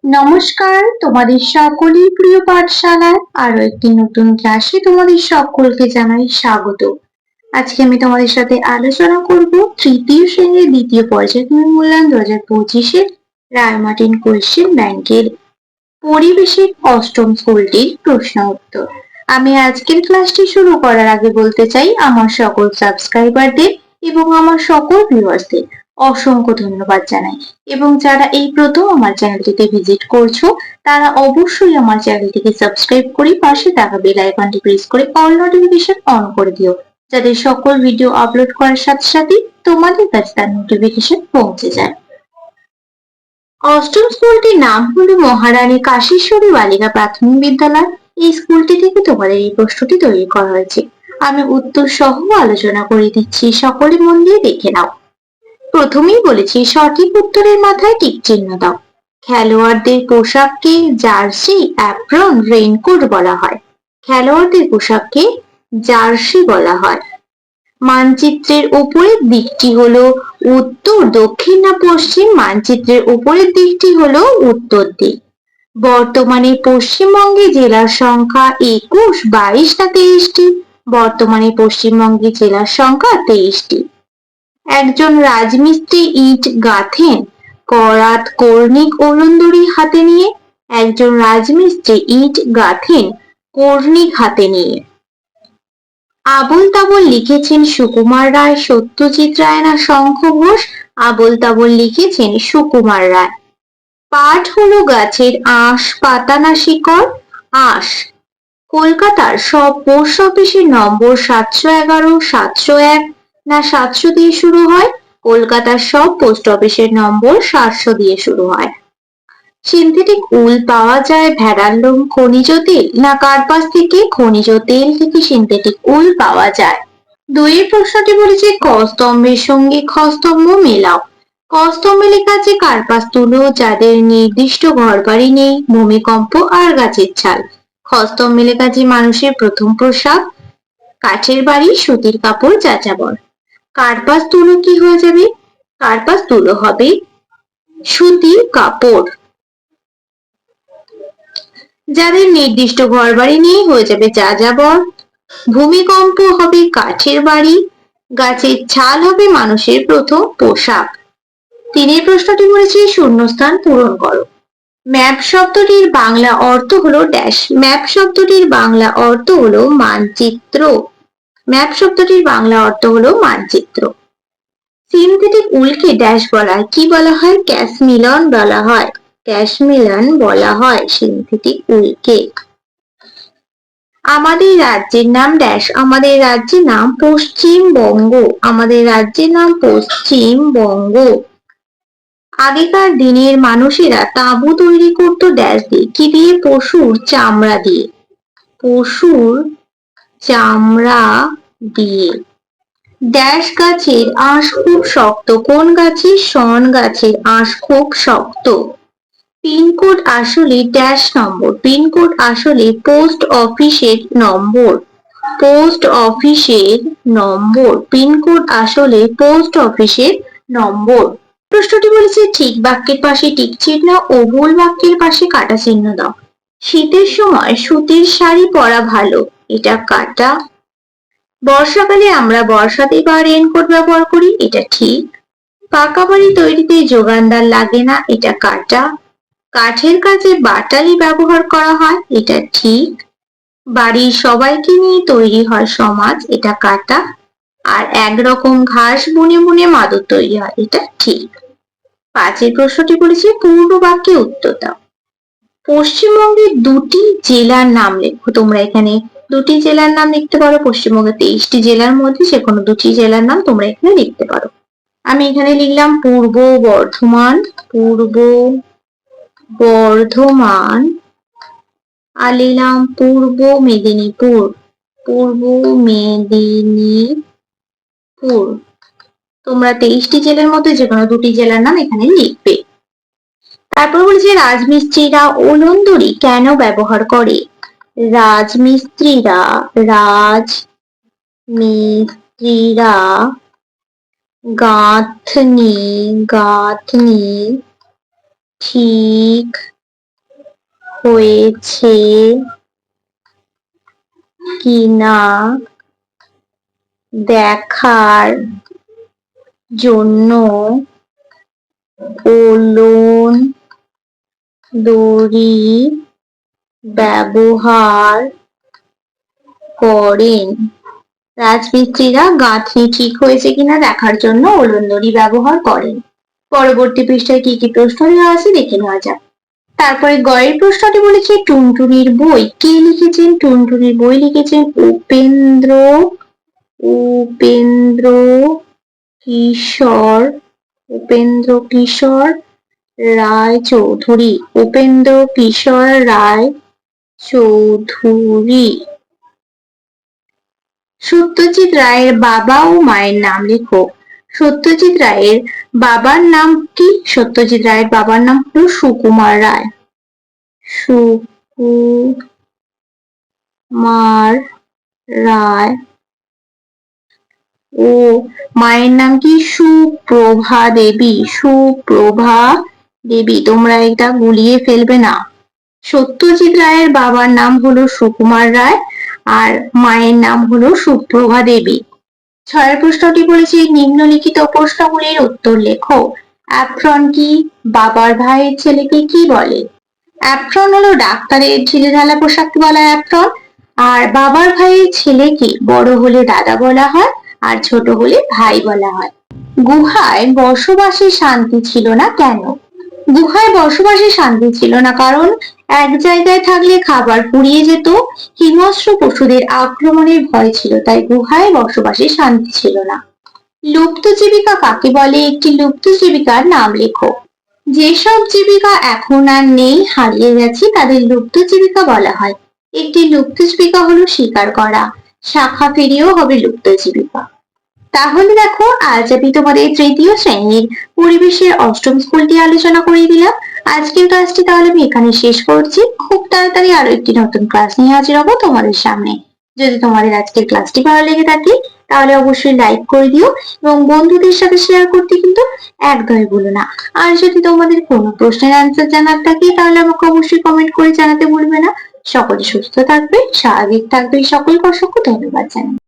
নমস্কার, তোমাদের সকলের প্রিয় পাঠশালায় আরো একটি নতুন ক্লাসে তোমাদের সকলকে জানাই স্বাগত। আজকে আমি তোমাদের সাথে আলোচনা করব তৃতীয় শ্রেণীর দ্বিতীয় পর্যায়ক্রমিক মূল্যায়ন 2025-এর রায়মার্টিন কোয়েশ্চেন ব্যাংকের পরিবেশের অষ্টম স্কুলটির প্রশ্ন উত্তর। আমি আজকের ক্লাসটি শুরু করার আগে বলতে চাই আমার সকল সাবস্ক্রাইবারদের এবং আমার সকল ভিউয়ার্সদের অসংখ্য ধন্যবাদ জানাই, এবং যারা এই প্রথম আমার চ্যানেলটিতে ভিজিট করছো তারা অবশ্যই আমার চ্যানেলটিকে সাবস্ক্রাইব করে পাশে থাকা বেল আইকনটি প্রেস করে অল নোটিফিকেশন অন করে দিও, যাতে সকল ভিডিও আপলোড করার সাথে সাথে তোমাদের কাছে তার নোটিফিকেশন পৌঁছে যায়। অষ্টম স্কুলটির নাম হলো মহারানী কাশীশ্বরী বালিকা প্রাথমিক বিদ্যালয়। এই স্কুলটি থেকে তোমাদের এই প্রশ্নটি তৈরি করা হয়েছে। আমি উত্তর সহ আলোচনা করে দিচ্ছি, সকলে মন দিয়ে দেখে নাও। প্রথমেই বলেছি সঠিক উত্তরের মাথায় টিক চিহ্ন দাও। খেলোয়াড়দের পোশাককে জার্সি, অ্যাপ্রন, রেইনকোট বলা হয়। খেলোয়াড়দের পোশাককে জার্সি বলা হয়। মানচিত্রের উপরের দিকটি হলো উত্তর, দক্ষিণ না পশ্চিম? মানচিত্রের উপরের দিকটি হলো উত্তর দিক। বর্তমানে পশ্চিমবঙ্গে জেলার সংখ্যা 21, 22 না 23টি? বর্তমানে পশ্চিমবঙ্গে জেলার সংখ্যা 23টি। একজন রাজমিস্ত্রি ইট গাঁথেন করাত, কর্নিক, ওলন্দড়ি হাতে নিয়ে। একজন রাজমিস্ত্রি ইট গাঁথেন কর্নিক হাতে নিয়ে। আবোল তাবোল লিখেছেন সুকুমার রায়, সত্যজিৎ রায় না শঙ্খ ঘোষ? আবোল তাবোল লিখেছেন সুকুমার রায়। পাট হলো গাছের আঁশ, পাতা না শিকড়? আঁশ। কলকাতার সব পোস্ট অফিসের নম্বর 711, 701 না 700 দিয়ে শুরু হয়? কলকাতার সব পোস্ট অফিসের নম্বর 700 দিয়ে শুরু হয়। সিনথেটিক উল পাওয়া যায় ভেড়ার লোম, খনিজ তেল না কার্পাস থেকে? খনিজ তেল থেকে সিনথেটিক উল পাওয়া যায়। দুইয়ের প্রশ্নটি বলেছে ক স্তম্ভের সঙ্গে খ স্তম্ভ মেলাও। ক স্তম্ভে লেখা আছে কার্পাস তুলো যাদের নির্দিষ্ট ঘরবাড়ি নেই, ভূমিকম্প আর গাছের ছাল। খ স্তম্ভে লেখা আছে মানুষের প্রথম পোশাক, কাঠের বাড়ি, সুতির কাপড়, যাযাবর। কার্পাস তুলো কি হয়ে যাবে? কার্পাস তুলো হবে সুতির কাপড়। যাদের নির্দিষ্ট ঘরবাড়ি নেই হয়ে যাবে যাযাবর। ভূমিকম্প হবে কাঠের বাড়ি। গাছের ছাল হবে মানুষের প্রথম পোশাক। তিনের প্রশ্নটি বলেছে শূন্যস্থান পূরণ করো। ম্যাপ শব্দটির বাংলা অর্থ হলো ড্যাশ। ম্যাপ শব্দটির বাংলা অর্থ হলো মানচিত্র। ম্যাপ শব্দটির বাংলা অর্থ হলো মানচিত্র। সিনথেটিক উলকে ড্যাশ বলা হয়? কি বলা হয়? ক্যাশমিলন বলা হয়। ক্যাশমিলন বলা হয় সিনথেটিক উলকে। আমাদের রাজ্যের নাম ড্যাশ। আমাদের রাজ্যের নাম পশ্চিমবঙ্গ। আমাদের রাজ্যের নাম পশ্চিমবঙ্গ। আগেকার দিনের মানুষেরা তাঁবু তৈরি করতো ড্যাশ দিয়ে। কি দিয়ে? পশুর চামড়া দিয়ে। পশুর চামড়া দিয়ে। ড্যাশ গাছের আঁশ খুব শক্ত। কোন গাছের? শন গাছের আঁশ খুব শক্ত। পিনকোড আসলে ড্যাশ নম্বর। পিনকোড আসলে পোস্ট অফিসের নম্বর। পোস্ট অফিসের নম্বর। পিনকোড আসলে পোস্ট অফিসের নম্বর। প্রশ্নটি বলেছে ঠিক বাক্যের পাশে টিক চিহ্ন ও ভুল বাক্যের পাশে কাটা চিহ্ন দাও। শীতের সময় সুতির শাড়ি পরা ভালো, এটা কাটা। বর্ষাকালে আমরা বর্ষাতে বা রেনকোট ব্যবহার করি, এটা ঠিক। পাকা বাড়ি তৈরিতে যোগানদার লাগে না, এটা কাটা। কাঠের কাজে বাটালি ব্যবহার করা হয়, এটা ঠিক। বাড়ির সবাইকে নিয়ে তৈরি হয় সমাজ, এটা কাটা। আর একরকম ঘাস বুনে বুনে মাদুর তৈরি হয়, এটা ঠিক। পাঁচের প্রশ্নটি বলেছে পূর্ণ বাক্যে উত্তর দাও। পশ্চিমবঙ্গের দুটি জেলার নাম লেখো। তোমরা এখানে দুটি জেলার নাম লিখতে পারো। পশ্চিমবঙ্গের 23টি জেলার মধ্যে যে কোনো দুটি জেলার নাম তোমরা এখানে লিখতে পারো। আমি এখানে লিখলাম পূর্ব বর্ধমান, পূর্ব বর্ধমান। আর লিখলাম পূর্ব মেদিনীপুর, পূর্ব মেদিনীপুর। তোমরা 23টি জেলার মধ্যে যে কোনো দুটি জেলার নাম এখানে লিখবে। তারপর বলছে রাজমিস্ত্রিরা ওলন্দড়ি কেন ব্যবহার করে? রাজমিস্ত্রিরা গাঁথনি ঠিক হয়েছে কিনা দেখার জন্য উলন দড়ি ব্যবহার করেন। রাজমিস্ত্রিরা গাঁথনি ঠিক হয়েছে কিনা দেখার জন্য উলন দড়ি ব্যবহার করেন। পরবর্তী পৃষ্ঠায় কি কি প্রশ্ন দেওয়া আছে দেখে নেওয়া যাক। তারপরে গয়ের প্রশ্নটি বলেছে টুনটুনির বই। কে লিখেছেন? টুনটুনির বই লিখেছেন উপেন্দ্র কিশোর রায় চৌধুরী। উপেন্দ্র কিশোর রায় চৌধুরী। সত্যজিৎ রায়ের বাবা ও মায়ের নাম লেখো। সত্যজিৎ রায়ের বাবার নাম কি? সত্যজিৎ রায়ের বাবার নাম হলো সুকুমার রায়। সুকুমার রায়। ও মায়ের নাম কি? সুপ্রভা দেবী। সুপ্রভা দেবী। তোমরা এটা গুলিয়ে ফেলবে না। সত্যজিৎ রায়ের বাবার নাম হলো সুকুমার রায় আর মায়ের নাম হলো সুপ্রভা দেবী। 6 প্রশ্নটি বলেছে নিম্নলিখিত প্রশ্নগুলির উত্তর লেখো। অ্যাপ্রন কি? বাবার ভাইয়ের ছেলেকে কি বলে? অ্যাপ্রন হলো ডাক্তারের ঢিলেঢালা পোশাককে বলা হয় অ্যাপ্রন। আর বাবার ভাইয়ের ছেলেকে বড় হলে দাদা বলা হয় আর ছোট হলে ভাই বলা হয়। গুহায় বসবাসে শান্তি ছিল না কেন? গুহায় বসবাসে শান্তি ছিল না কারণ এক জায়গায় থাকলে খাবার ফুরিয়ে যেত, হিংস্র পশুদের আক্রমণের ভয় ছিল, তাই গুহায় বসবাসে শান্তি ছিল না। লুপ্ত জীবিকা কাকে বলে? একটি লুপ্ত জীবিকার নাম লেখো। যেসব জীবিকা এখন আর নেই, হারিয়ে গেছে, তাদের লুপ্ত জীবিকা বলা হয়। একটি লুপ্ত জীবিকা হলো শিকার করা। শাখা ফেরিও হবে লুপ্ত জীবিকা। তাহলে দেখো, আজ আমি তোমাদের তৃতীয় শ্রেণীর পরিবেশের অষ্টম স্কুলটি আলোচনা করে দিলাম। আজকের ক্লাসটি তাহলে আমি এখানে শেষ করছি। খুব তাড়াতাড়ি আরো একটি নতুন ক্লাস নিয়ে হাজির হবো তোমাদের সামনে। যদি তোমাদের আজকের ক্লাসটি ভালো লেগে থাকে তাহলে অবশ্যই লাইক করে দিও এবং বন্ধুদের সাথে শেয়ার করতে কিন্তু একদমই ভুলো না। আর যদি তোমাদের কোনো প্রশ্নের অ্যান্সার জানার থাকে তাহলে আমাকে অবশ্যই কমেন্ট করে জানাতে ভুলবে না। সকলে সুস্থ থাকবে, স্বাভাবিক থাকবে। সকলকে অসংখ্য ধন্যবাদ জানাই।